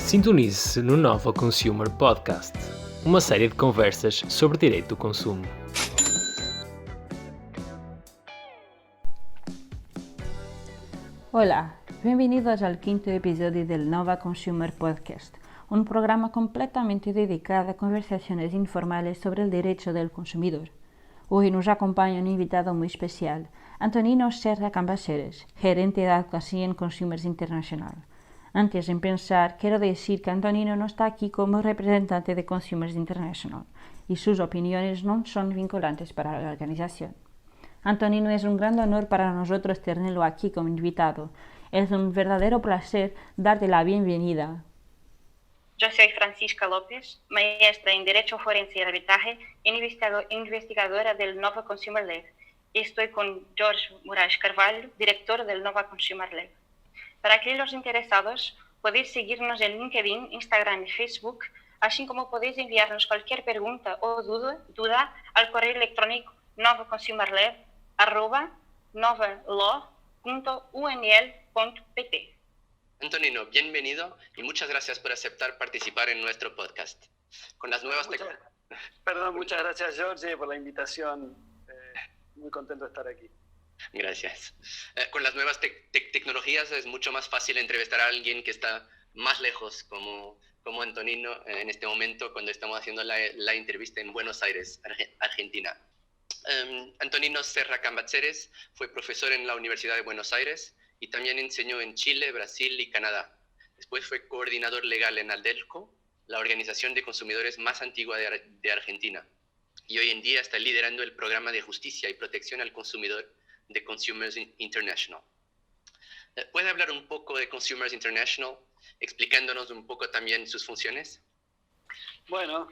Sintonize-se no Nova Consumer Podcast, uma série de conversas sobre direito do consumo. Hola, bienvenidos al quinto episodio del Nova Consumer Podcast, un programa completamente dedicado a conversaciones informales sobre el derecho del consumidor. Hoy nos acompaña un invitado muy especial, Antonino Serra Cambaceres, gerente de Advocacy & Consumers International. Antes de empezar, quiero decir que Antonino no está aquí como representante de Consumers International y sus opiniones no son vinculantes para la organización. Antonino, es un gran honor para nosotros tenerlo aquí como invitado. Es un verdadero placer darte la bienvenida. Yo soy Francisca López, maestra en Derecho Forense y Arbitraje e investigadora del Nova Consumer Lab. Estoy con Jorge Moraes Carvalho, director del Nova Consumer Lab. Para aquellos interesados, podéis seguirnos en LinkedIn, Instagram y Facebook, así como podéis enviarnos cualquier pregunta o duda al correo electrónico novaconsummerlab@novalaw.unl.pt. Antonino, bienvenido y muchas gracias por aceptar participar en nuestro podcast. Con las nuevas muchas gracias, Jorge, por la invitación. Muy contento de estar aquí. Gracias. Con las nuevas tecnologías es mucho más fácil entrevistar a alguien que está más lejos, como Antonino, en este momento, cuando estamos haciendo la entrevista en Buenos Aires, Argentina. Antonino Serra Cambaceres fue profesor en la Universidad de Buenos Aires y también enseñó en Chile, Brasil y Canadá. Después fue coordinador legal en ALDELCO, la organización de consumidores más antigua de Argentina. Y hoy en día está liderando el programa de justicia y protección al consumidor de Consumers International. ¿Puede hablar un poco de Consumers International, explicándonos un poco también sus funciones? Bueno,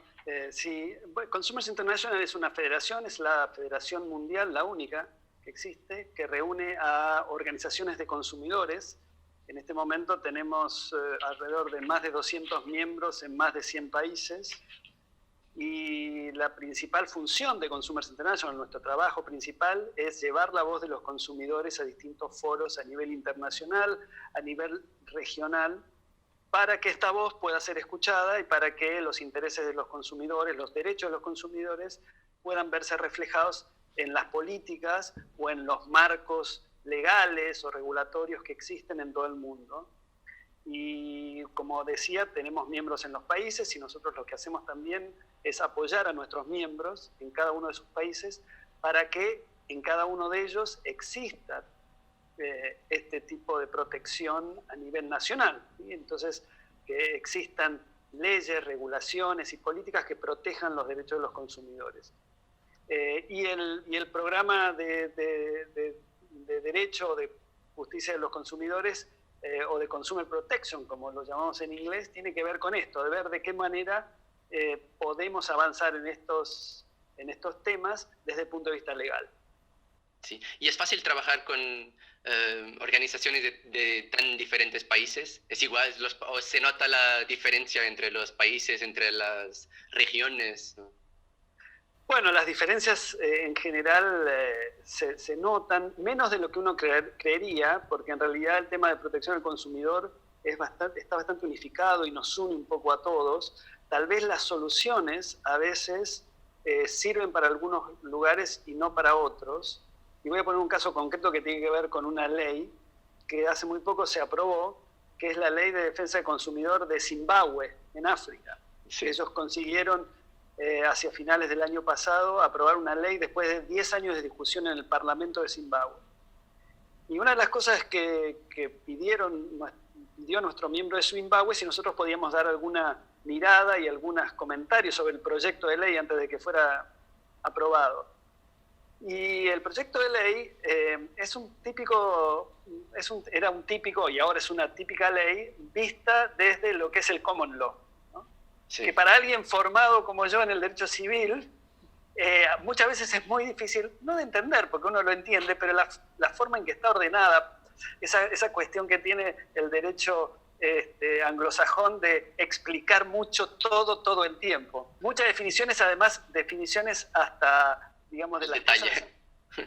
sí. Consumers International es una federación, es la federación mundial, la única que existe, que reúne a organizaciones de consumidores. En este momento tenemos alrededor de más de 200 miembros en más de 100 países. Y la principal función de Consumers International, nuestro trabajo principal, es llevar la voz de los consumidores a distintos foros a nivel internacional, a nivel regional, para que esta voz pueda ser escuchada y para que los intereses de los consumidores, los derechos de los consumidores, puedan verse reflejados en las políticas o en los marcos legales o regulatorios que existen en todo el mundo. Y como decía, tenemos miembros en los países y nosotros lo que hacemos también es apoyar a nuestros miembros en cada uno de sus países para que en cada uno de ellos exista este tipo de protección a nivel nacional, ¿sí? Entonces, que existan leyes, regulaciones y políticas que protejan los derechos de los consumidores. Y el programa de derecho de justicia de los consumidores o de Consumer Protection, como lo llamamos en inglés, tiene que ver con esto, de ver de qué manera podemos avanzar en estos temas desde el punto de vista legal. Sí, y es fácil trabajar con organizaciones de tan diferentes países. Es igual, o se nota la diferencia entre los países, entre las regiones, ¿no? Bueno, las diferencias en general se notan, menos de lo que uno creería, porque en realidad el tema de protección al consumidor está bastante unificado y nos une un poco a todos. Tal vez las soluciones a veces sirven para algunos lugares y no para otros. Y voy a poner un caso concreto que tiene que ver con una ley que hace muy poco se aprobó, que es la Ley de Defensa del Consumidor de Zimbabue, en África. Sí. Ellos consiguieron hacia finales del año pasado aprobar una ley después de 10 años de discusión en el Parlamento de Zimbabue. Y una de las cosas que pidió nuestro miembro de Zimbabue, si nosotros podíamos dar alguna mirada y algunos comentarios sobre el proyecto de ley antes de que fuera aprobado. Y el proyecto de ley era un típico y ahora es una típica ley vista desde lo que es el common law, ¿no? Sí. Que para alguien formado como yo en el derecho civil, muchas veces es muy difícil, no de entender, porque uno lo entiende, pero la forma en que está ordenada, esa cuestión que tiene el derecho anglosajón de explicar mucho todo el tiempo. Muchas definiciones, además, definiciones hasta, digamos, de las cosas,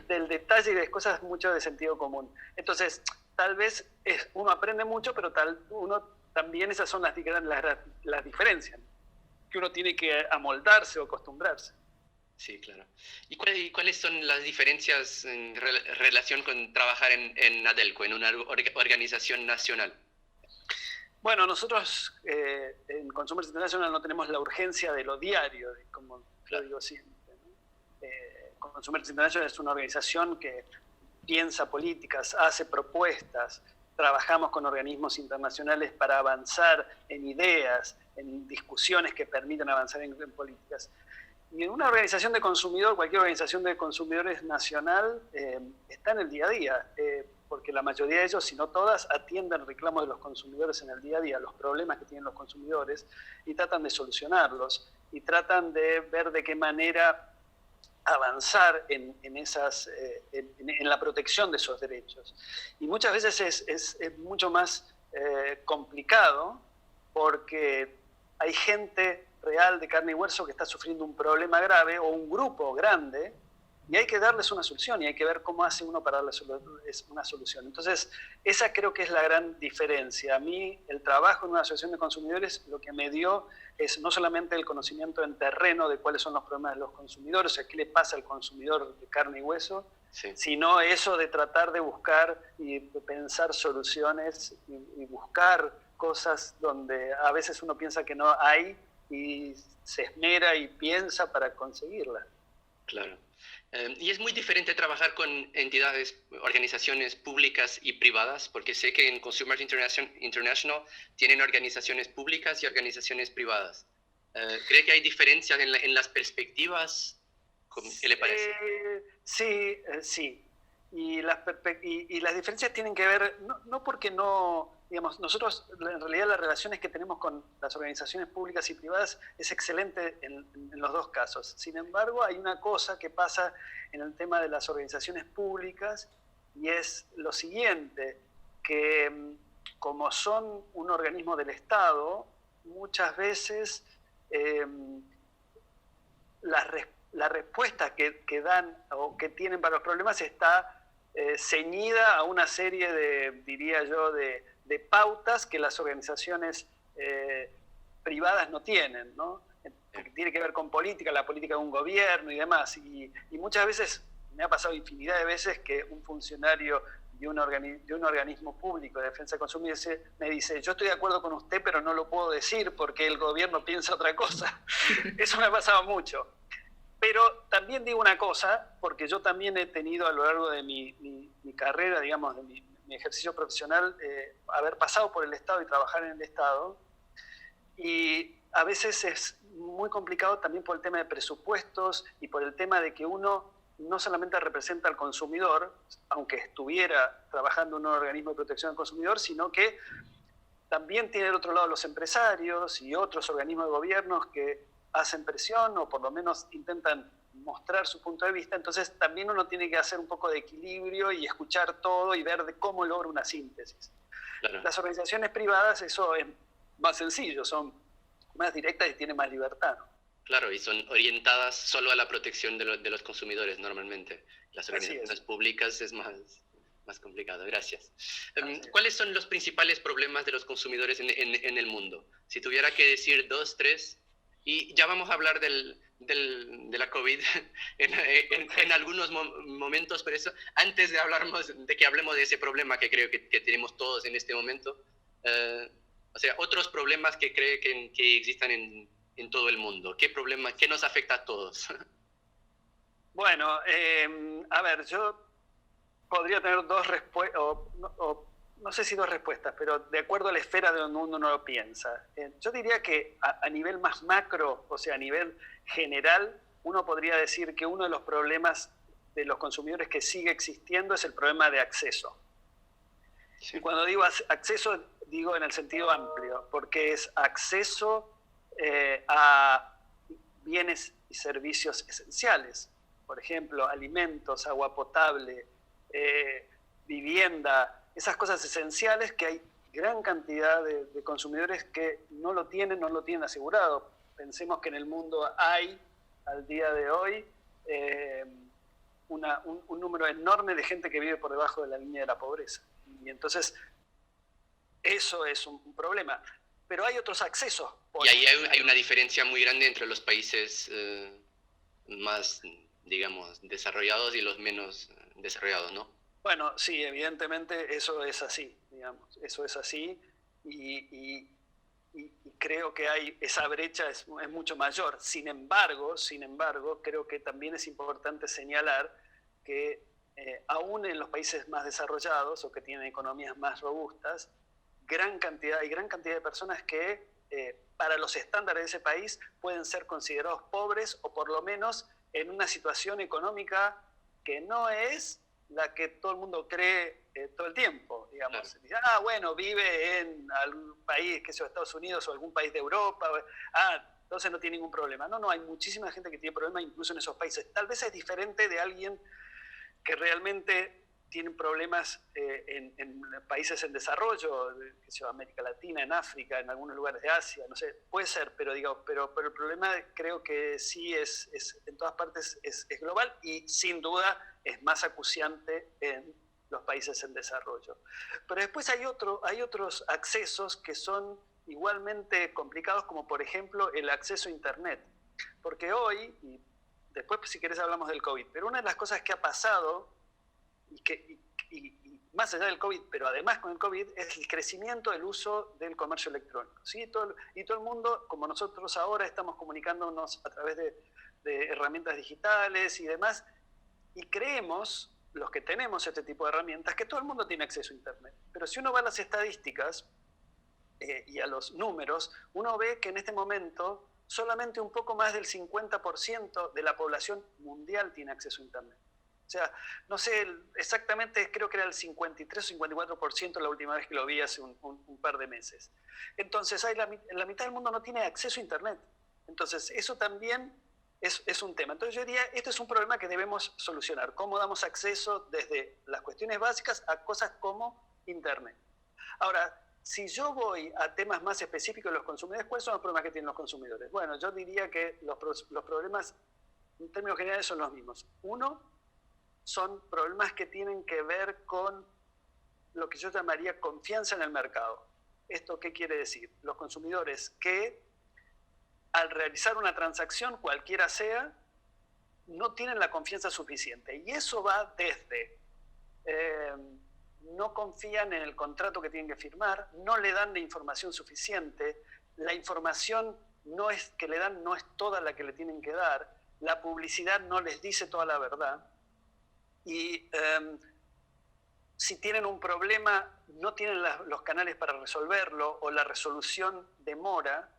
del detalle y de cosas mucho de sentido común. Entonces, tal vez uno aprende mucho, pero uno también esas son las diferencias, que uno tiene que amoldarse o acostumbrarse. Sí, claro. ¿Y cuáles son las diferencias en relación con trabajar en Adelco, en una organización nacional? Bueno, nosotros en Consumers International no tenemos la urgencia de lo diario, como lo digo siempre, ¿no? Consumers International es una organización que piensa políticas, hace propuestas, trabajamos con organismos internacionales para avanzar en ideas, en discusiones que permitan avanzar en políticas. Y en una organización de consumidor, cualquier organización de consumidores nacional, está en el día a día, porque la mayoría de ellos, si no todas, atienden reclamos de los consumidores en el día a día, los problemas que tienen los consumidores, y tratan de solucionarlos, y tratan de ver de qué manera avanzar en la protección de esos derechos. Y muchas veces es mucho más complicado, porque hay gente real de carne y hueso que está sufriendo un problema grave o un grupo grande, y hay que darles una solución y hay que ver cómo hace uno para darles una solución. Entonces, esa creo que es la gran diferencia. A mí, el trabajo en una asociación de consumidores lo que me dio es no solamente el conocimiento en terreno de cuáles son los problemas de los consumidores, o sea, qué le pasa al consumidor de carne y hueso, sí, sino eso de tratar de buscar y de pensar soluciones y buscar cosas donde a veces uno piensa que no hay, y se esmera y piensa para conseguirla. Claro. Y es muy diferente trabajar con entidades, organizaciones públicas y privadas, porque sé que en Consumers International tienen organizaciones públicas y organizaciones privadas. ¿Cree que hay diferencias en las perspectivas? ¿Qué le parece? Sí, sí. Y las diferencias tienen que ver, no porque no... Digamos, nosotros, en realidad, las relaciones que tenemos con las organizaciones públicas y privadas es excelente en los dos casos. Sin embargo, hay una cosa que pasa en el tema de las organizaciones públicas, y es lo siguiente, que como son un organismo del Estado, muchas veces la respuesta que dan o que tienen para los problemas está ceñida a una serie de, diría yo, de pautas que las organizaciones privadas no tienen, ¿no? Porque tiene que ver con política, la política de un gobierno y demás. Y muchas veces, me ha pasado infinidad de veces que un funcionario de un organismo público de defensa del consumidor me dice: yo estoy de acuerdo con usted, pero no lo puedo decir porque el gobierno piensa otra cosa. Eso me ha pasado mucho. Pero también digo una cosa, porque yo también he tenido a lo largo de mi carrera, digamos, de mi ejercicio profesional, haber pasado por el Estado y trabajar en el Estado, y a veces es muy complicado también por el tema de presupuestos y por el tema de que uno no solamente representa al consumidor, aunque estuviera trabajando en un organismo de protección al consumidor, sino que también tiene del otro lado los empresarios y otros organismos de gobiernos que hacen presión o por lo menos intentan mostrar su punto de vista. Entonces también uno tiene que hacer un poco de equilibrio y escuchar todo y ver de cómo logra una síntesis. Claro. Las organizaciones privadas, eso es más sencillo, son más directas y tienen más libertad, ¿no? Claro, y son orientadas solo a la protección de los consumidores normalmente. Las organizaciones públicas es más complicado. Gracias. ¿Cuáles son los principales problemas de los consumidores en el mundo? Si tuviera que decir 2, 3, y ya vamos a hablar de la COVID en algunos momentos, pero eso, antes de que hablemos de ese problema que creo que tenemos todos en este momento, o sea, otros problemas que cree que existan en todo el mundo. ¿Qué problema, qué nos afecta a todos? Bueno, a ver, yo podría tener dos respuestas, no sé si dos respuestas, pero de acuerdo a la esfera de donde uno lo piensa. Yo diría que a nivel más macro, o sea, a nivel general, uno podría decir que uno de los problemas de los consumidores que sigue existiendo es el problema de acceso. Sí. Y cuando digo acceso, digo en el sentido amplio, porque es acceso a bienes y servicios esenciales. Por ejemplo, alimentos, agua potable, vivienda, esas cosas esenciales que hay gran cantidad de consumidores que no lo tienen asegurado. Pensemos que en el mundo hay, al día de hoy, un número enorme de gente que vive por debajo de la línea de la pobreza. Y entonces, eso es un problema. Pero hay otros accesos. Y ahí hay una diferencia muy grande entre los países más, digamos, desarrollados y los menos desarrollados, ¿no? Bueno, sí, evidentemente eso es así, digamos, eso es así y creo que esa brecha es mucho mayor. Sin embargo, creo que también es importante señalar que aún en los países más desarrollados o que tienen economías más robustas, hay gran cantidad de personas que para los estándares de ese país pueden ser considerados pobres o por lo menos en una situación económica que no es la que todo el mundo cree todo el tiempo, digamos. Claro. Bueno, vive en algún país, que sea Estados Unidos o algún país de Europa, entonces no tiene ningún problema. No, hay muchísima gente que tiene problemas incluso en esos países. Tal vez es diferente de alguien que realmente tiene problemas en países en desarrollo, que sea América Latina, en África, en algunos lugares de Asia, no sé, puede ser, pero el problema creo que sí es en todas partes es global y sin duda es más acuciante en los países en desarrollo. Pero después hay otros accesos que son igualmente complicados, como por ejemplo el acceso a Internet. Porque hoy, y después si querés hablamos del COVID, pero una de las cosas que ha pasado, y más allá del COVID, pero además con el COVID, es el crecimiento del uso del comercio electrónico. ¿Sí? Y todo el mundo, como nosotros ahora estamos comunicándonos a través de herramientas digitales y demás, y creemos, los que tenemos este tipo de herramientas, que todo el mundo tiene acceso a Internet. Pero si uno va a las estadísticas y a los números, uno ve que en este momento solamente un poco más del 50% de la población mundial tiene acceso a Internet. O sea, no sé exactamente, creo que era el 53 o 54% la última vez que lo vi hace un par de meses. Entonces, la mitad del mundo no tiene acceso a Internet. Entonces, eso también es un tema. Entonces, yo diría, este es un problema que debemos solucionar. ¿Cómo damos acceso desde las cuestiones básicas a cosas como Internet? Ahora, si yo voy a temas más específicos de los consumidores, ¿cuáles son los problemas que tienen los consumidores? Bueno, yo diría que los problemas, en términos generales, son los mismos. Uno, son problemas que tienen que ver con lo que yo llamaría confianza en el mercado. ¿Esto qué quiere decir? Los consumidores que al realizar una transacción, cualquiera sea, no tienen la confianza suficiente. Y eso va desde no confían en el contrato que tienen que firmar, no le dan la información suficiente, la información que le dan no es toda la que le tienen que dar, la publicidad no les dice toda la verdad. Y si tienen un problema, no tienen los canales para resolverlo o la resolución demora.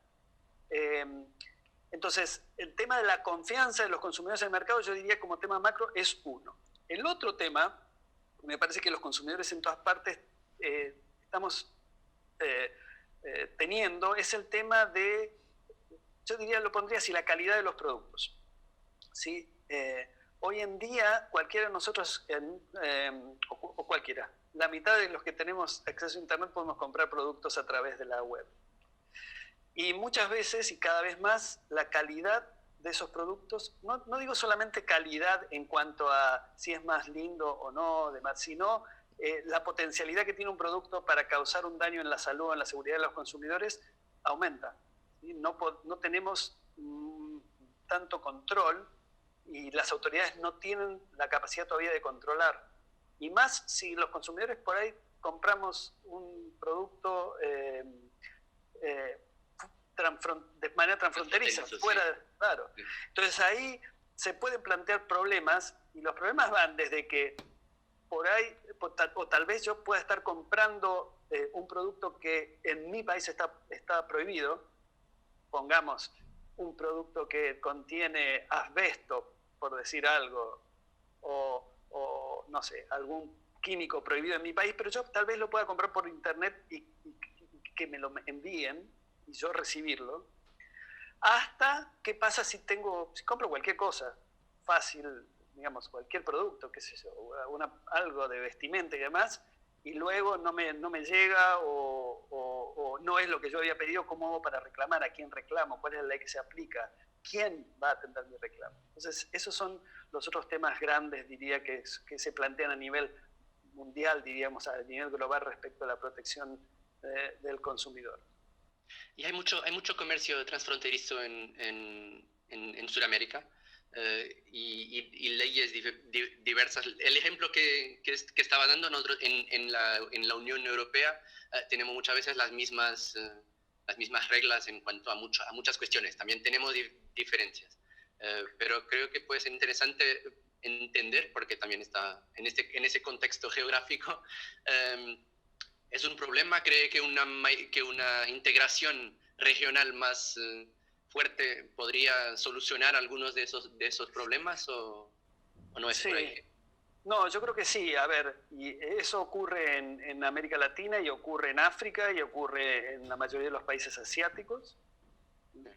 Entonces, el tema de la confianza de los consumidores en el mercado, yo diría como tema macro, es uno. El otro tema, me parece que los consumidores en todas partes estamos teniendo, es el tema de, yo diría, lo pondría así, la calidad de los productos. ¿Sí? Hoy en día, cualquiera de nosotros, o cualquiera, la mitad de los que tenemos acceso a Internet podemos comprar productos a través de la web. Y muchas veces, y cada vez más, la calidad de esos productos, no digo solamente calidad en cuanto a si es más lindo o no, sino la potencialidad que tiene un producto para causar un daño en la salud o en la seguridad de los consumidores, aumenta. ¿Sí? No tenemos tanto control y las autoridades no tienen la capacidad todavía de controlar. Y más si los consumidores por ahí compramos un producto de manera transfronteriza, claro. Entonces ahí se pueden plantear problemas, y los problemas van desde que por ahí, o tal vez yo pueda estar comprando un producto que en mi país está prohibido, pongamos un producto que contiene asbesto, por decir algo, o no sé, algún químico prohibido en mi país, pero yo tal vez lo pueda comprar por internet y que me lo envíen y yo recibirlo, hasta qué pasa si compro cualquier cosa fácil, digamos, cualquier producto, qué sé yo, algo de vestimenta y demás, y luego no me llega o no es lo que yo había pedido. ¿Cómo hago para reclamar? ¿A quién reclamo? ¿Cuál es la ley que se aplica? ¿Quién va a atender mi reclamo? Entonces, esos son los otros temas grandes, diría, que se plantean a nivel mundial, diríamos, a nivel global respecto a la protección del consumidor. Y hay mucho comercio transfronterizo en Sudamérica y leyes diversas. El ejemplo que estaba dando nosotros en la Unión Europea, tenemos muchas veces las mismas reglas en cuanto a muchas cuestiones. También tenemos diferencias. Pero creo que puede ser interesante entender, porque también está en ese contexto geográfico, es un problema. ¿Cree que una integración regional más fuerte podría solucionar algunos de esos problemas o no es por ahí? No, yo creo que sí. A ver, y eso ocurre en América Latina y ocurre en África y ocurre en la mayoría de los países asiáticos.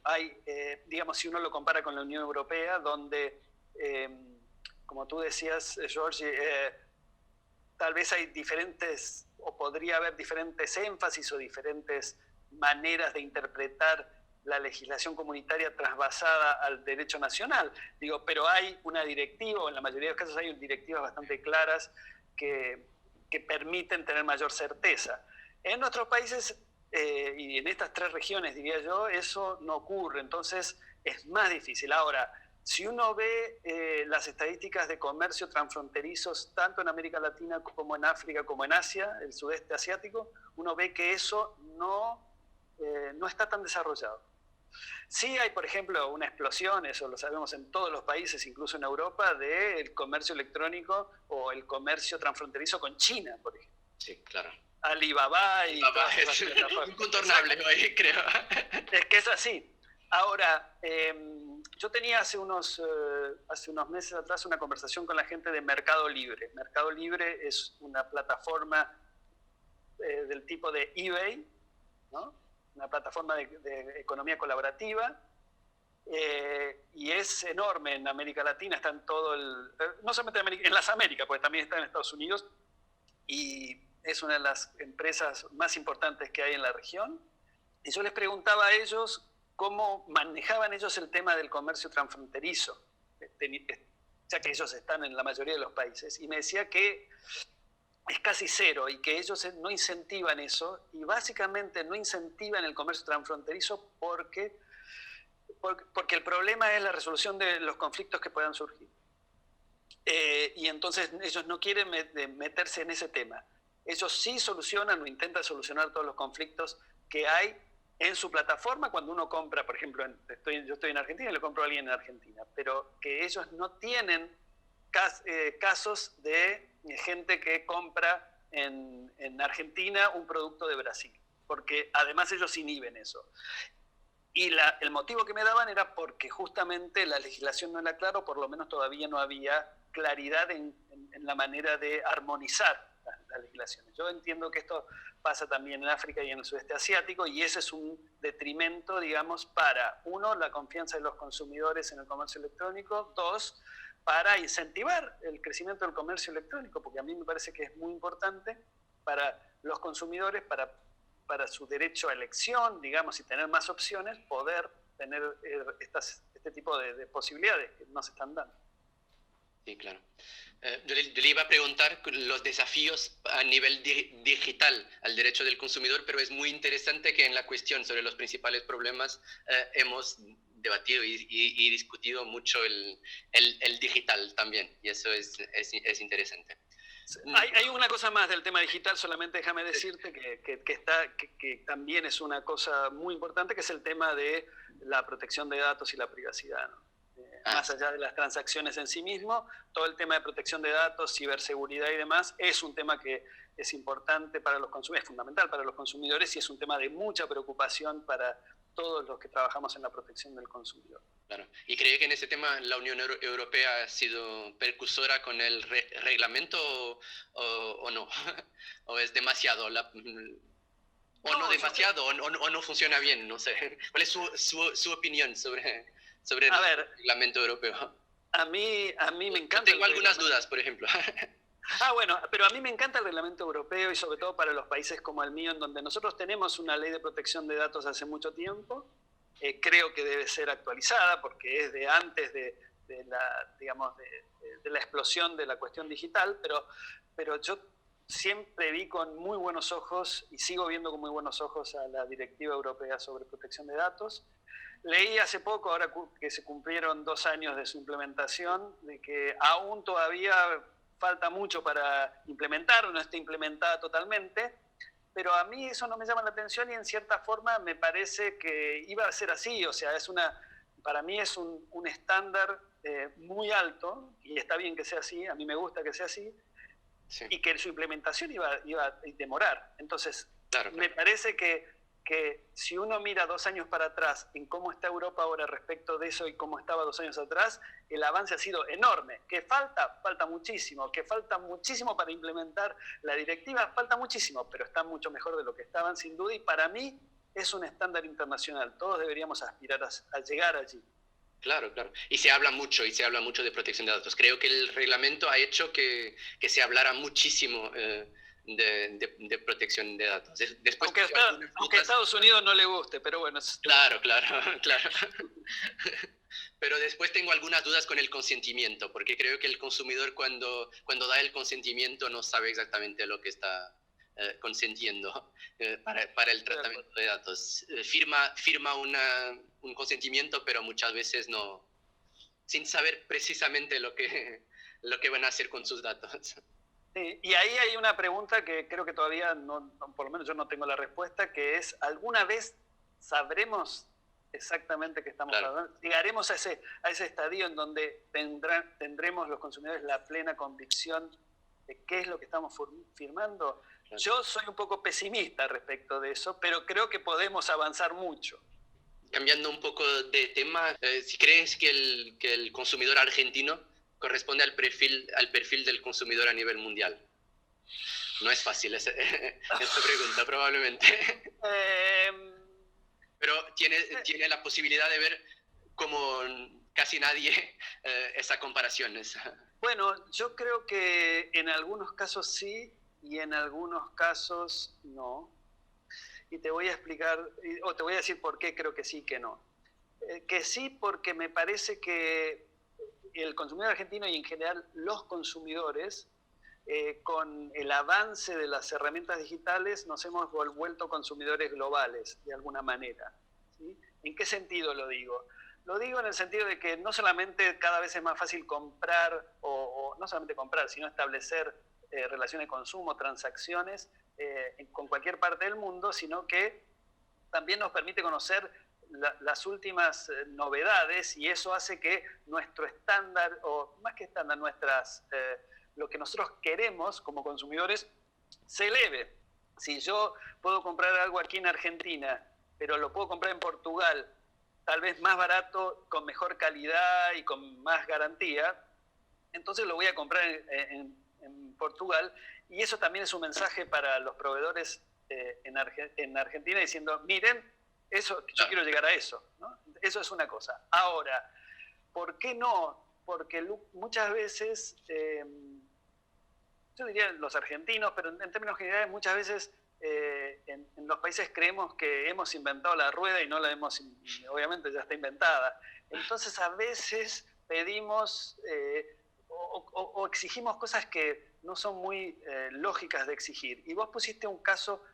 Hay, digamos, si uno lo compara con la Unión Europea, donde, como tú decías, George, tal vez hay diferentes, o podría haber diferentes énfasis o diferentes maneras de interpretar la legislación comunitaria trasvasada al derecho nacional. Digo, pero hay una directiva, o en la mayoría de los casos hay directivas bastante claras que permiten tener mayor certeza. En nuestros países, y en estas 3 regiones, diría yo, eso no ocurre, entonces es más difícil. Ahora, si uno ve las estadísticas de comercio transfronterizos, tanto en América Latina como en África, como en Asia, el sudeste asiático, uno ve que eso no está tan desarrollado. Sí hay, por ejemplo, una explosión, eso lo sabemos en todos los países, incluso en Europa, del comercio electrónico o el comercio transfronterizo con China, por ejemplo. Sí, claro. Alibaba y todas es incontornable hoy, creo. Es que es así. Ahora, yo tenía hace unos meses atrás una conversación con la gente de Mercado Libre. Mercado Libre es una plataforma del tipo de eBay, ¿no? Una plataforma de economía colaborativa, y es enorme en América Latina, está en todo no solamente en las Américas, porque también está en Estados Unidos, y es una de las empresas más importantes que hay en la región. Y yo les preguntaba a ellos cómo manejaban ellos el tema del comercio transfronterizo, ya que ellos están en la mayoría de los países, y me decía que es casi cero y que ellos no incentivan eso, y básicamente no incentivan el comercio transfronterizo porque el problema es la resolución de los conflictos que puedan surgir. Y entonces ellos no quieren meterse en ese tema. Ellos sí solucionan o intentan solucionar todos los conflictos que hay en su plataforma cuando uno compra, por ejemplo, yo estoy en Argentina y le compro a alguien en Argentina, pero que ellos no tienen casos de gente que compra en Argentina un producto de Brasil, porque además ellos inhiben eso. Y el motivo que me daban era porque justamente la legislación no era clara, o por lo menos todavía no había claridad en la manera de armonizar las legislaciones. Yo entiendo que esto pasa también en África y en el sudeste asiático, y ese es un detrimento, digamos, para, 1, la confianza de los consumidores en el comercio electrónico, 2, para incentivar el crecimiento del comercio electrónico, porque a mí me parece que es muy importante para los consumidores, para su derecho a elección, digamos, y tener más opciones, poder tener este tipo de posibilidades que no se están dando. Sí, claro. Yo le iba a preguntar los desafíos a nivel digital al derecho del consumidor, pero es muy interesante que en la cuestión sobre los principales problemas hemos debatido y discutido mucho el digital también, y eso es interesante. Hay una cosa más del tema digital, solamente déjame decirte que también es una cosa muy importante, que es el tema de la protección de datos y la privacidad, ¿no? Más allá de las transacciones en sí mismo, todo el tema de protección de datos, ciberseguridad y demás, es un tema que es importante para los consumidores, es fundamental para los consumidores, y es un tema de mucha preocupación para todos los que trabajamos en la protección del consumidor. Claro. ¿Y cree que en ese tema la Unión Europea ha sido precursora con el reglamento o no? ¿O es demasiado? ¿O no demasiado? ¿O no funciona bien? No sé. ¿Cuál es su opinión sobre el reglamento europeo? A mí me encanta. Yo tengo algunas dudas, por ejemplo. Bueno, pero a mí me encanta el reglamento europeo, y sobre todo para los países como el mío, en donde nosotros tenemos una ley de protección de datos hace mucho tiempo. Creo que debe ser actualizada porque es de antes de la explosión de la cuestión digital, pero yo siempre vi con muy buenos ojos y sigo viendo con muy buenos ojos a la Directiva Europea sobre Protección de Datos. Leí hace poco, ahora que se cumplieron 2 años de su implementación, de que aún todavía falta mucho para implementar, no está implementada totalmente, pero a mí eso no me llama la atención y en cierta forma me parece que iba a ser así, o sea, para mí es un estándar muy alto, y está bien que sea así, a mí me gusta que sea así, sí, y que su implementación iba a demorar. Entonces, claro. Me parece que si uno mira 2 años para atrás en cómo está Europa ahora respecto de eso y cómo estaba 2 años atrás, el avance ha sido enorme. Que falta muchísimo, que falta muchísimo para implementar la directiva, falta muchísimo, pero está mucho mejor de lo que estaban sin duda, y para mí es un estándar internacional. Todos deberíamos aspirar a llegar allí. Claro, claro. Y se habla mucho de protección de datos. Creo que el reglamento ha hecho que se hablara muchísimo de protección de datos. Después, aunque a Estados Unidos no le guste, pero bueno. Claro. Pero después tengo algunas dudas con el consentimiento, porque creo que el consumidor cuando da el consentimiento no sabe exactamente lo que está consentiendo para el tratamiento de datos. Firma un consentimiento, pero muchas veces no, sin saber precisamente lo que van a hacer con sus datos. Sí, y ahí hay una pregunta que creo que todavía, por lo menos yo no tengo la respuesta, que es, ¿alguna vez sabremos exactamente qué estamos hablando? ¿Llegaremos a ese estadio en donde tendremos los consumidores la plena convicción de qué es lo que estamos firmando? Claro. Yo soy un poco pesimista respecto de eso, pero creo que podemos avanzar mucho. Cambiando un poco de tema, si crees que el consumidor argentino corresponde al perfil del consumidor a nivel mundial. No es fácil esta pregunta, probablemente. Pero tiene la posibilidad de ver como casi nadie esa comparación. Bueno, yo creo que en algunos casos sí y en algunos casos no. Y te voy a explicar, o te voy a decir por qué creo que sí y que no. Que sí, porque me parece que el consumidor argentino y en general los consumidores, con el avance de las herramientas digitales, nos hemos vuelto consumidores globales de alguna manera, ¿sí? ¿En qué sentido lo digo? Lo digo en el sentido de que no solamente cada vez es más fácil comprar, o no solamente comprar, sino establecer relaciones de consumo, transacciones con cualquier parte del mundo, sino que también nos permite conocer las últimas novedades, y eso hace que nuestro estándar, o más que estándar, lo que nosotros queremos como consumidores se eleve. Si yo puedo comprar algo aquí en Argentina, pero lo puedo comprar en Portugal, tal vez más barato, con mejor calidad y con más garantía, entonces lo voy a comprar en Portugal, y eso también es un mensaje para los proveedores en Argentina, diciendo, miren, yo quiero llegar a eso, ¿no? Eso es una cosa. Ahora, ¿por qué no? Porque muchas veces, yo diría los argentinos, pero en términos generales, muchas veces en los países creemos que hemos inventado la rueda y no la hemos, obviamente ya está inventada. Entonces a veces pedimos o exigimos cosas que no son muy lógicas de exigir. Y vos pusiste un caso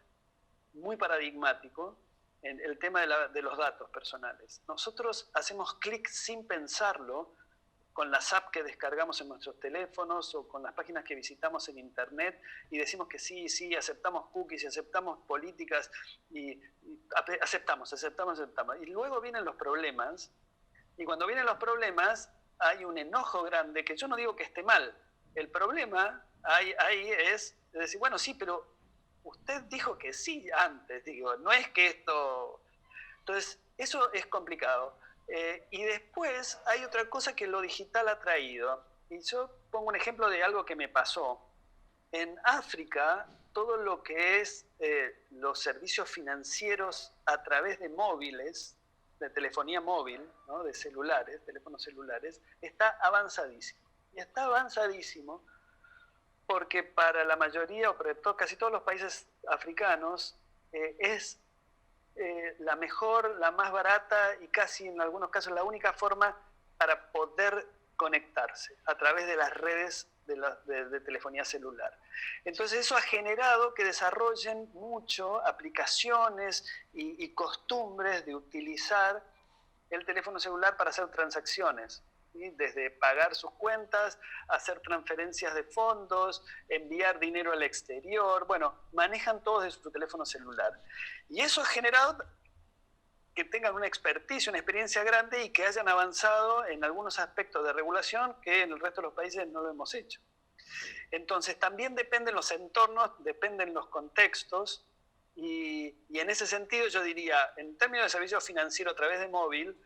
muy paradigmático, en el tema de los datos personales. Nosotros hacemos clic sin pensarlo con las apps que descargamos en nuestros teléfonos o con las páginas que visitamos en internet, y decimos que sí, aceptamos cookies y aceptamos políticas y aceptamos. Y luego vienen los problemas, y cuando vienen los problemas hay un enojo grande, que yo no digo que esté mal. El problema ahí es decir, bueno, sí, pero usted dijo que sí antes, digo, no es que esto... Entonces, eso es complicado. Y después hay otra cosa que lo digital ha traído. Y yo pongo un ejemplo de algo que me pasó. En África, todo lo que es los servicios financieros a través de móviles, de telefonía móvil, ¿no? De celulares, teléfonos celulares, está avanzadísimo. Y está avanzadísimo porque para la mayoría, o para casi todos los países africanos, es la mejor, la más barata y casi en algunos casos la única forma para poder conectarse a través de las redes de telefonía celular. Entonces eso ha generado que desarrollen mucho aplicaciones y costumbres de utilizar el teléfono celular para hacer transacciones, ¿sí? Desde pagar sus cuentas, hacer transferencias de fondos, enviar dinero al exterior, bueno, manejan todo desde su teléfono celular. Y eso ha generado que tengan una expertise, una experiencia grande y que hayan avanzado en algunos aspectos de regulación que en el resto de los países no lo hemos hecho. Entonces también dependen los entornos, dependen los contextos y en ese sentido yo diría, en términos de servicio financiero a través de móvil,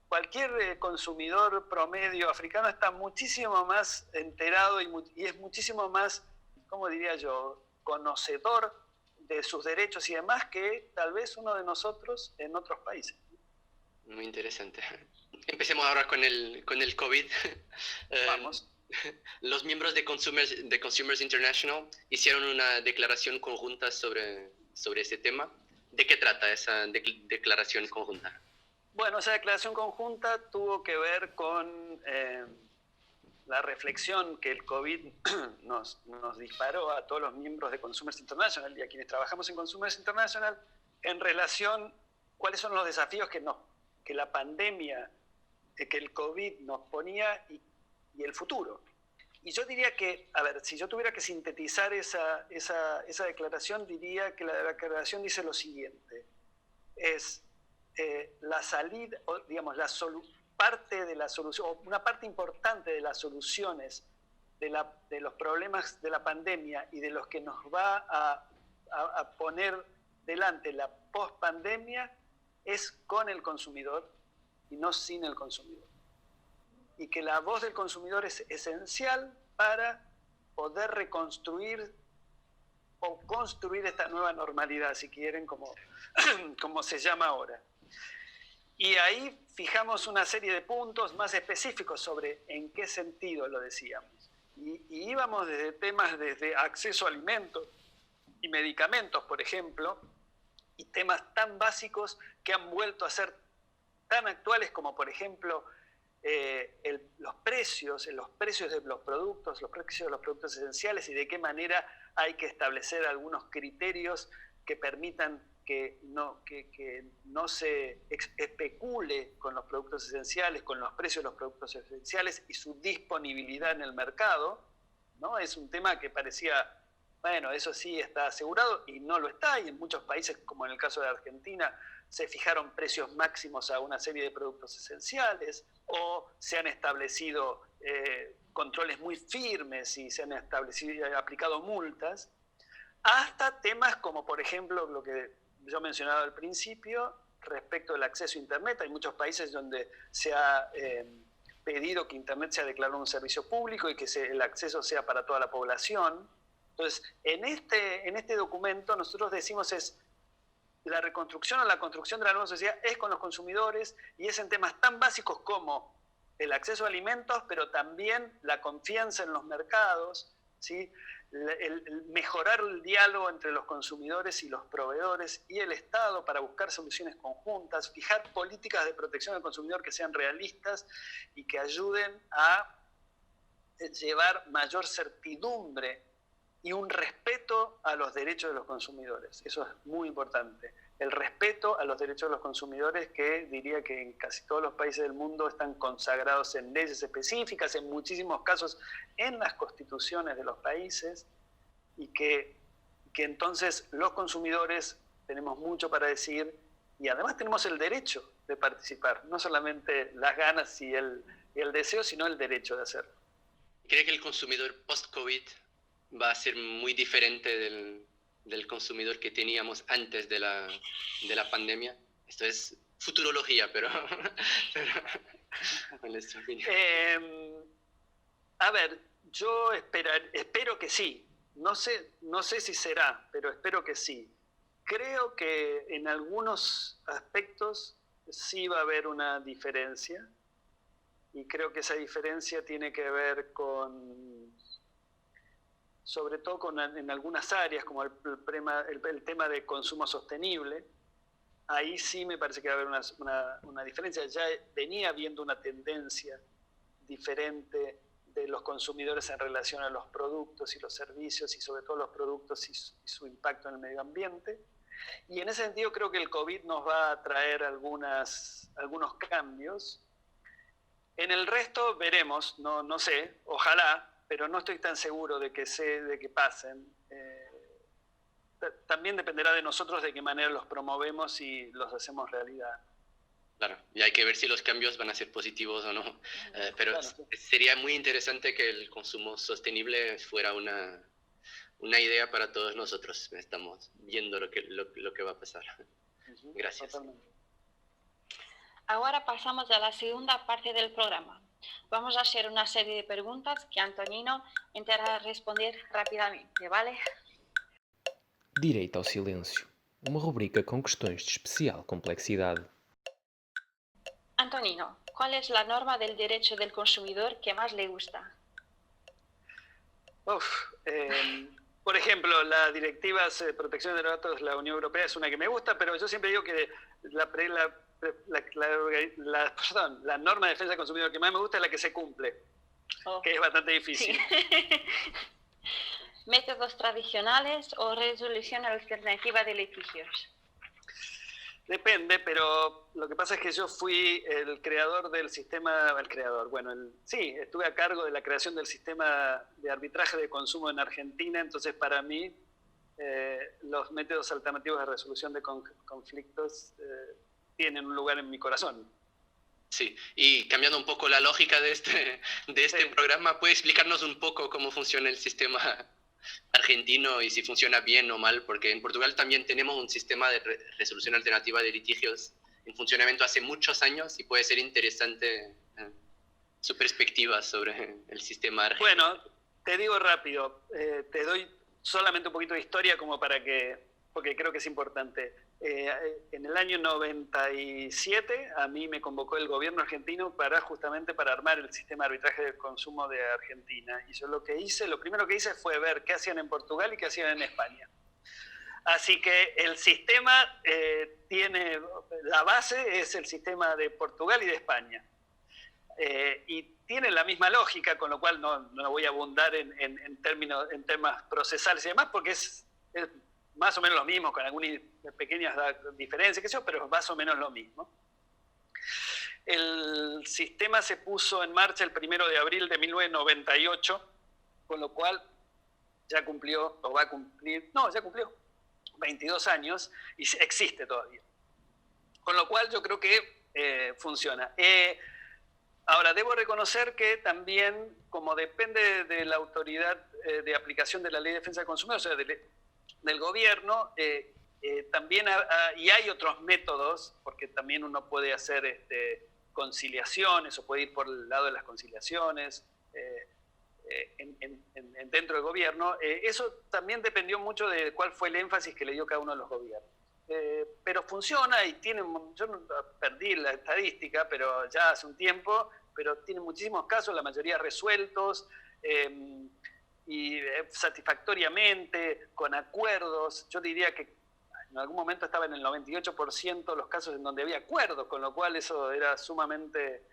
cualquier consumidor promedio africano está muchísimo más enterado y es muchísimo más, ¿cómo diría yo?, conocedor de sus derechos y demás que tal vez uno de nosotros en otros países. Muy interesante. Empecemos ahora con el COVID. Vamos. Los miembros de Consumers International hicieron una declaración conjunta sobre este tema. ¿De qué trata esa declaración conjunta? Bueno, esa declaración conjunta tuvo que ver con la reflexión que el COVID nos disparó a todos los miembros de Consumers International y a quienes trabajamos en Consumers International en relación cuáles son los desafíos que la pandemia, que el COVID nos ponía y el futuro. Y yo diría que, a ver, si yo tuviera que sintetizar esa declaración, diría que la declaración dice lo siguiente, es la salida, o digamos, parte de la solución, o una parte importante de las soluciones de los problemas de la pandemia y de los que nos va a poner delante la post-pandemia es con el consumidor y no sin el consumidor. Y que la voz del consumidor es esencial para poder reconstruir o construir esta nueva normalidad, si quieren, como se llama ahora. Y ahí fijamos una serie de puntos más específicos sobre en qué sentido lo decíamos. Y íbamos desde temas desde acceso a alimentos y medicamentos, por ejemplo, y temas tan básicos que han vuelto a ser tan actuales como, por ejemplo, los precios de los productos esenciales y de qué manera hay que establecer algunos criterios que permitan que no se especule con los productos esenciales, con los precios de los productos esenciales y su disponibilidad en el mercado, ¿no? Es un tema que parecía, bueno, eso sí está asegurado y no lo está, y en muchos países, como en el caso de Argentina, se fijaron precios máximos a una serie de productos esenciales, o se han establecido controles muy firmes y se han aplicado multas, hasta temas como, por ejemplo, lo que yo mencionaba al principio, respecto al acceso a Internet. Hay muchos países donde se ha pedido que Internet sea declarado un servicio público y que el acceso sea para toda la población. Entonces, en este documento nosotros decimos la reconstrucción o la construcción de la nueva sociedad es con los consumidores y es en temas tan básicos como el acceso a alimentos, pero también la confianza en los mercados, ¿sí? El mejorar el diálogo entre los consumidores y los proveedores y el Estado para buscar soluciones conjuntas, fijar políticas de protección del consumidor que sean realistas y que ayuden a llevar mayor certidumbre y un respeto a los derechos de los consumidores. Eso es muy importante. El respeto a los derechos de los consumidores, que diría que en casi todos los países del mundo están consagrados en leyes específicas, en muchísimos casos en las constituciones de los países, y que entonces los consumidores tenemos mucho para decir y además tenemos el derecho de participar, no solamente las ganas y el deseo, sino el derecho de hacerlo. ¿Cree que el consumidor post-COVID va a ser muy diferente del consumidor que teníamos antes de la pandemia? Esto es futurología, pero ¿cuál es tu opinión? A ver, yo espero que sí. No sé si será, pero espero que sí. Creo que en algunos aspectos sí va a haber una diferencia, y creo que esa diferencia tiene que ver sobre todo en algunas áreas, como el tema de consumo sostenible. Ahí sí me parece que va a haber una diferencia. Ya venía habiendo una tendencia diferente de los consumidores en relación a los productos y los servicios, y sobre todo los productos y su impacto en el medio ambiente. Y en ese sentido creo que el COVID nos va a traer algunos cambios. En el resto veremos, no sé, ojalá, pero no estoy tan seguro de que pasen. También dependerá de nosotros de qué manera los promovemos y los hacemos realidad. Claro, y hay que ver si los cambios van a ser positivos o no. Pero claro, sí. Sería muy interesante que el consumo sostenible fuera una idea para todos nosotros. Estamos viendo lo que va a pasar. Gracias. Totalmente. Ahora pasamos a la segunda parte del programa. Vamos a hacer una serie de preguntas que Antonino intentará responder rápidamente, ¿vale? Direito ao Silêncio, uma rubrica com questões de especial complexidade. Antonino, ¿cuál es la norma del derecho del consumidor que más le gusta? Por ejemplo, la Directiva de Protección de Datos de la Unión Europea es una que me gusta, pero yo siempre digo que la norma de defensa del consumidor que más me gusta es la que se cumple, que es bastante difícil. Sí. ¿Métodos tradicionales o resolución alternativa de litigios? Depende, pero lo que pasa es que yo fui el creador del sistema, estuve a cargo de la creación del sistema de arbitraje de consumo en Argentina, entonces para mí los métodos alternativos de resolución de conflictos tienen un lugar en mi corazón. Sí, y cambiando un poco la lógica de este programa, ¿puede explicarnos un poco cómo funciona el sistema argentino y si funciona bien o mal? Porque en Portugal también tenemos un sistema de resolución alternativa de litigios en funcionamiento hace muchos años y puede ser interesante su perspectiva sobre el sistema argentino. Bueno, te digo rápido, te doy solamente un poquito de historia porque creo que es importante. En el año 97 a mí me convocó el gobierno argentino justamente para armar el sistema de arbitraje del consumo de Argentina. Y yo lo primero que hice fue ver qué hacían en Portugal y qué hacían en España. Así que el sistema la base es el sistema de Portugal y de España. Y tienen la misma lógica, con lo cual no voy a abundar en temas procesales y demás, porque es más o menos lo mismo, con algunas pequeñas diferencias, pero es más o menos lo mismo. El sistema se puso en marcha el 1 de abril de 1998, con lo cual ya cumplió 22 años y existe todavía. Con lo cual yo creo que funciona. Ahora, debo reconocer que también, como depende de la autoridad de aplicación de la Ley de Defensa del Consumidor, o sea, del gobierno, también y hay otros métodos, porque también uno puede hacer conciliaciones o puede ir por el lado de las conciliaciones dentro del gobierno. Eso también dependió mucho de cuál fue el énfasis que le dio cada uno de los gobiernos. Pero funciona y yo no perdí la estadística, pero ya hace un tiempo, pero tiene muchísimos casos, la mayoría resueltos, y satisfactoriamente, con acuerdos. Yo diría que en algún momento estaba en el 98% los casos en donde había acuerdos, con lo cual eso era sumamente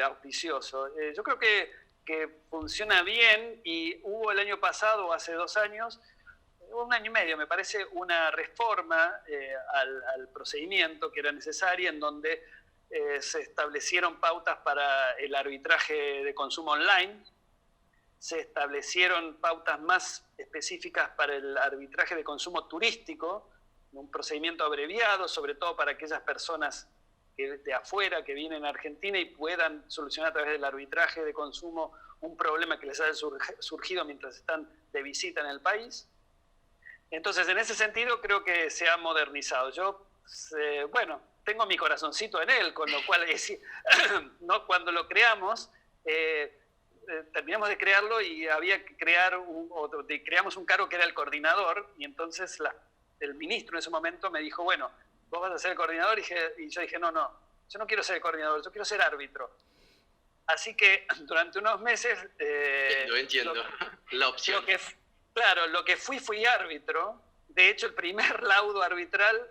auspicioso. Yo creo que funciona bien, y hubo el año pasado, o hace 2 años, 1 año y medio, me parece, una reforma al procedimiento que era necesaria, en donde se establecieron pautas para el arbitraje de consumo online, se establecieron pautas más específicas para el arbitraje de consumo turístico, un procedimiento abreviado, sobre todo para aquellas personas de afuera que vienen a Argentina y puedan solucionar a través del arbitraje de consumo un problema que les haya surgido mientras están de visita en el país. Entonces, en ese sentido, creo que se ha modernizado. Yo, tengo mi corazoncito en él, con lo cual, ¿no? Cuando lo creamos, terminamos de crearlo y había que creamos un cargo que era el coordinador, y entonces el ministro en ese momento me dijo, bueno, vos vas a ser el coordinador, y yo dije, no, yo no quiero ser el coordinador, yo quiero ser árbitro. Así que durante unos meses... entiendo la opción. Lo que fui árbitro. De hecho, el primer laudo arbitral,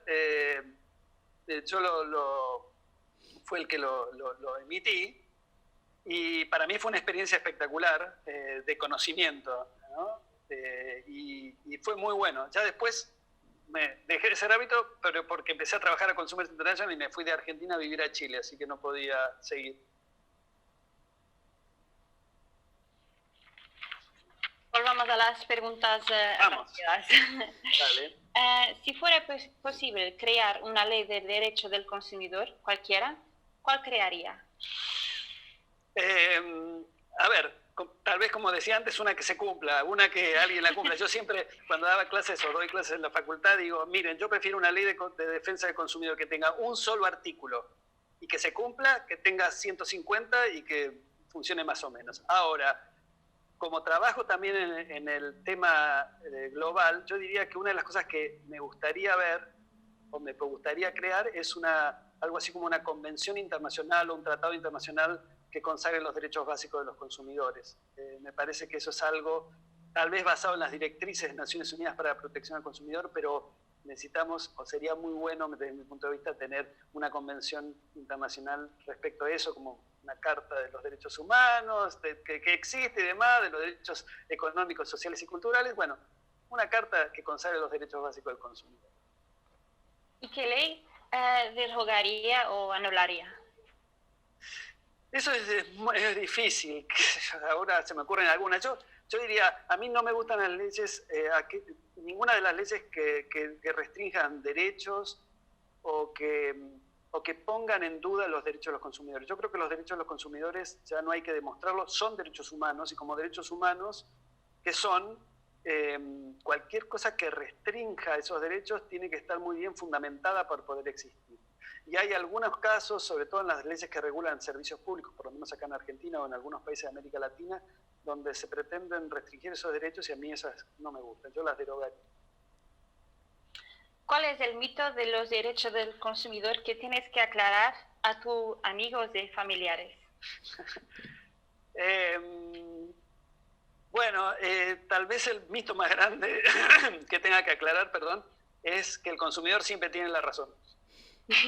yo fue el que lo emití. Y para mí fue una experiencia espectacular de conocimiento, ¿no? Y fue muy bueno. Ya después me dejé ese hábito, pero porque empecé a trabajar a Consumers International y me fui de Argentina a vivir a Chile, así que no podía seguir. Volvamos a las preguntas rápidas. Dale. Si fuera posible crear una ley de derecho del consumidor, cualquiera, ¿cuál crearía? A ver, tal vez como decía antes, una que se cumpla, una que alguien la cumpla. Yo siempre, cuando daba clases o doy clases en la facultad, digo, miren, yo prefiero una ley de defensa del consumidor que tenga un solo artículo y que se cumpla, que tenga 150 y que funcione más o menos. Ahora, como trabajo también en el tema global, yo diría que una de las cosas que me gustaría ver o me gustaría crear es algo así como una convención internacional o un tratado internacional que consagre los derechos básicos de los consumidores. Me parece que eso es algo tal vez basado en las directrices de Naciones Unidas para la protección al consumidor, pero necesitamos, o sería muy bueno desde mi punto de vista, tener una convención internacional respecto a eso, como una carta de los derechos humanos, que existe y demás, de los derechos económicos, sociales y culturales. Bueno, una carta que consagre los derechos básicos del consumidor. ¿Y qué ley derogaría o anularía? Eso es difícil. Ahora se me ocurren algunas. Yo diría, a mí no me gustan las leyes, ninguna de las leyes que restrinjan derechos o que pongan en duda los derechos de los consumidores. Yo creo que los derechos de los consumidores ya no hay que demostrarlos, son derechos humanos, y como derechos humanos que son, cualquier cosa que restrinja esos derechos tiene que estar muy bien fundamentada para poder existir. Y hay algunos casos, sobre todo en las leyes que regulan servicios públicos, por lo menos acá en Argentina o en algunos países de América Latina, donde se pretenden restringir esos derechos y a mí esas no me gustan, yo las derogaría. ¿Cuál es el mito de los derechos del consumidor que tienes que aclarar a tus amigos y familiares? Bueno, tal vez el mito más grande que tenga que aclarar, es que el consumidor siempre tiene la razón.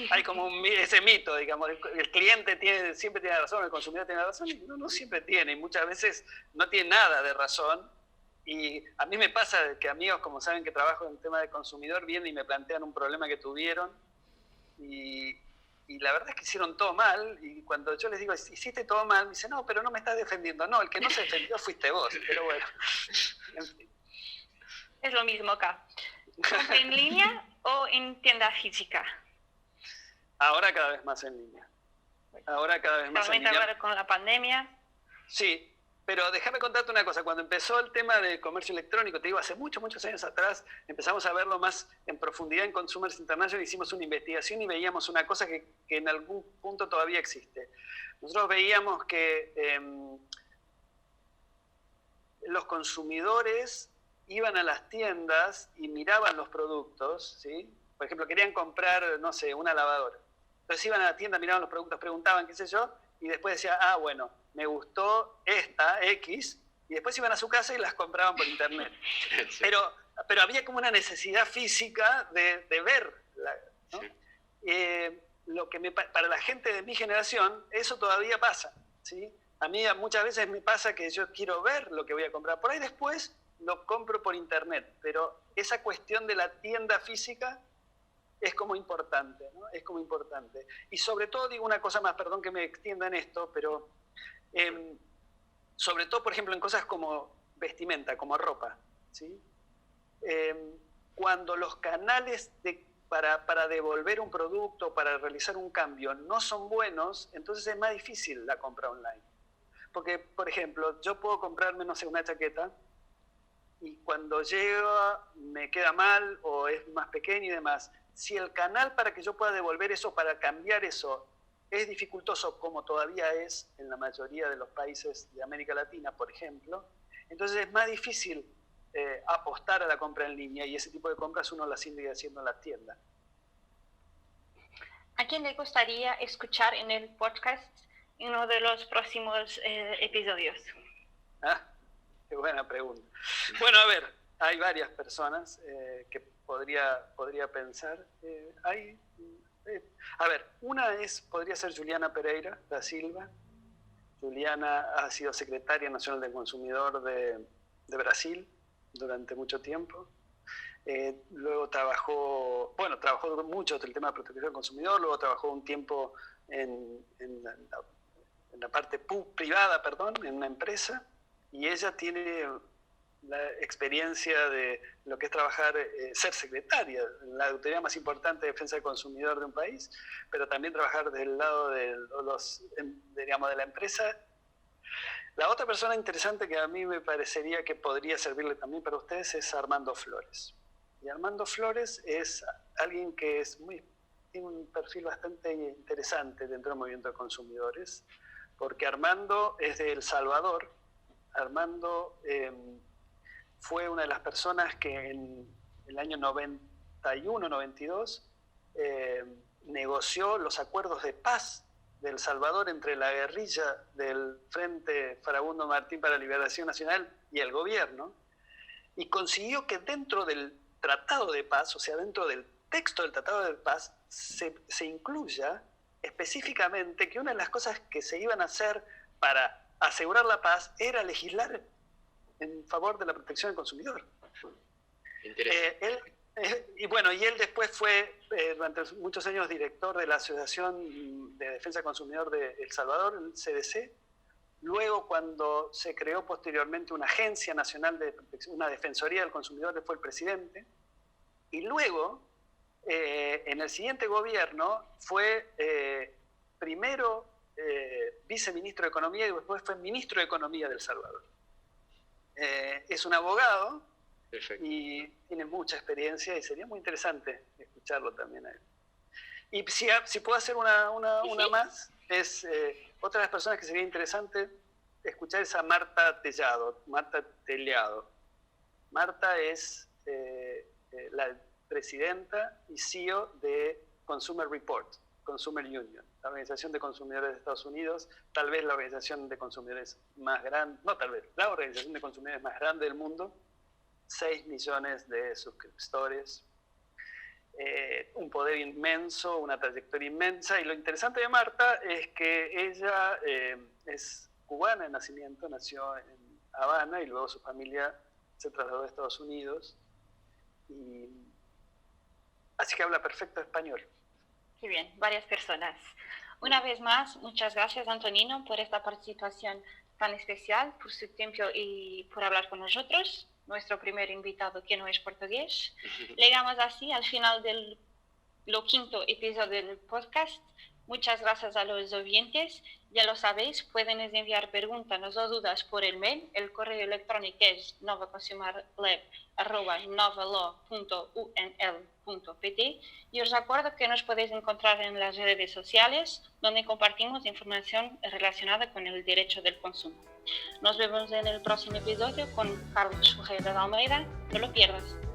Hay como ese mito, digamos, el cliente siempre tiene razón, el consumidor tiene razón, y no siempre tiene, y muchas veces no tiene nada de razón. Y a mí me pasa que amigos, como saben que trabajo en el tema de consumidor, vienen y me plantean un problema que tuvieron, y la verdad es que hicieron todo mal, y cuando yo les digo, hiciste todo mal, me dicen, no, pero no me estás defendiendo. No, el que no se defendió fuiste vos, pero bueno. En fin. Es lo mismo acá. ¿Compra en línea o en tienda física? Ahora cada vez más en línea. Ahora con la pandemia. Sí, pero déjame contarte una cosa. Cuando empezó el tema de comercio electrónico, te digo, hace muchos años atrás, empezamos a verlo más en profundidad en Consumers International, hicimos una investigación y veíamos una cosa que en algún punto todavía existe. Nosotros veíamos que los consumidores iban a las tiendas y miraban los productos, ¿sí? Por ejemplo, querían comprar, no sé, una lavadora. Entonces iban a la tienda, miraban los productos, preguntaban, qué sé yo, y después decían, bueno, me gustó esta X, y después iban a su casa y las compraban por internet. Sí. Pero había como una necesidad física de verla, ¿no? Sí. Para la gente de mi generación, eso todavía pasa, ¿sí? A mí muchas veces me pasa que yo quiero ver lo que voy a comprar. Por ahí después lo compro por internet, pero esa cuestión de la tienda física es como importante, ¿no? Es como importante. Y sobre todo, digo una cosa más, perdón que me extienda en esto, pero sobre todo, por ejemplo, en cosas como vestimenta, como ropa, ¿sí? Cuando los canales para devolver un producto, para realizar un cambio, no son buenos, entonces es más difícil la compra online. Porque, por ejemplo, yo puedo comprarme, no sé, una chaqueta, y cuando llega me queda mal o es más pequeño y demás. Si el canal para que yo pueda devolver eso, para cambiar eso, es dificultoso, como todavía es en la mayoría de los países de América Latina, por ejemplo, entonces es más difícil apostar a la compra en línea, y ese tipo de compras uno las sigue haciendo en la tienda. ¿A quién le gustaría escuchar en el podcast en uno de los próximos episodios? Qué buena pregunta. Bueno, a ver, hay varias personas que podría pensar. A ver, una podría ser Juliana Pereira da Silva, Juliana ha sido secretaria nacional del consumidor de Brasil durante mucho tiempo. Luego trabajó mucho el tema de protección del consumidor, luego trabajó un tiempo en la parte privada, en una empresa, y ella tiene la experiencia de lo que es trabajar, ser secretaria, la autoridad más importante de defensa del consumidor de un país, pero también trabajar del lado de la empresa. La otra persona interesante que a mí me parecería que podría servirle también para ustedes es Armando Flores. Y Armando Flores es alguien que tiene un perfil bastante interesante dentro del movimiento de consumidores, porque Armando es de El Salvador. Armando fue una de las personas que en el año 91-92 negoció los acuerdos de paz de El Salvador entre la guerrilla del Frente Farabundo Martín para la Liberación Nacional y el gobierno, y consiguió que dentro del Tratado de Paz, o sea, dentro del texto del Tratado de Paz, se incluya específicamente que una de las cosas que se iban a hacer para asegurar la paz era legislar en favor de la protección del consumidor. Interesante. Y él después fue, durante muchos años, director de la Asociación de Defensa del Consumidor de El Salvador, el CDC. Luego, cuando se creó posteriormente una Agencia Nacional de Protección, una Defensoría del Consumidor, él fue el presidente. Y luego, en el siguiente gobierno, fue primero viceministro de Economía y después fue ministro de Economía de El Salvador. Es un abogado. Perfecto. Y tiene mucha experiencia y sería muy interesante escucharlo también a él. Y si puedo hacer una más, es otra de las personas que sería interesante escuchar es a Marta Tellado. Marta es la presidenta y CEO de Consumer Report, Consumer Union, la Organización de Consumidores de Estados Unidos, tal vez la organización de consumidores más grande, la organización de consumidores más grande del mundo. 6 millones de suscriptores, un poder inmenso, una trayectoria inmensa. Y lo interesante de Marta es que ella es cubana de nacimiento, nació en Habana y luego su familia se trasladó a Estados Unidos. Así que habla perfecto español. Qué bien, varias personas. Una vez más, muchas gracias, Antonino, por esta participación tan especial, por su tiempo y por hablar con nosotros. Nuestro primer invitado que no es portugués. Llegamos así al final del quinto episodio del podcast. Muchas gracias a los oyentes. Ya lo sabéis, pueden enviar preguntas o dudas por el mail. El correo electrónico es novaconsumerlab@novalaw.unl.pt. Y os recuerdo que nos podéis encontrar en las redes sociales, donde compartimos información relacionada con el derecho del consumo. Nos vemos en el próximo episodio con Carlos Ferreira de Almeida. No lo pierdas.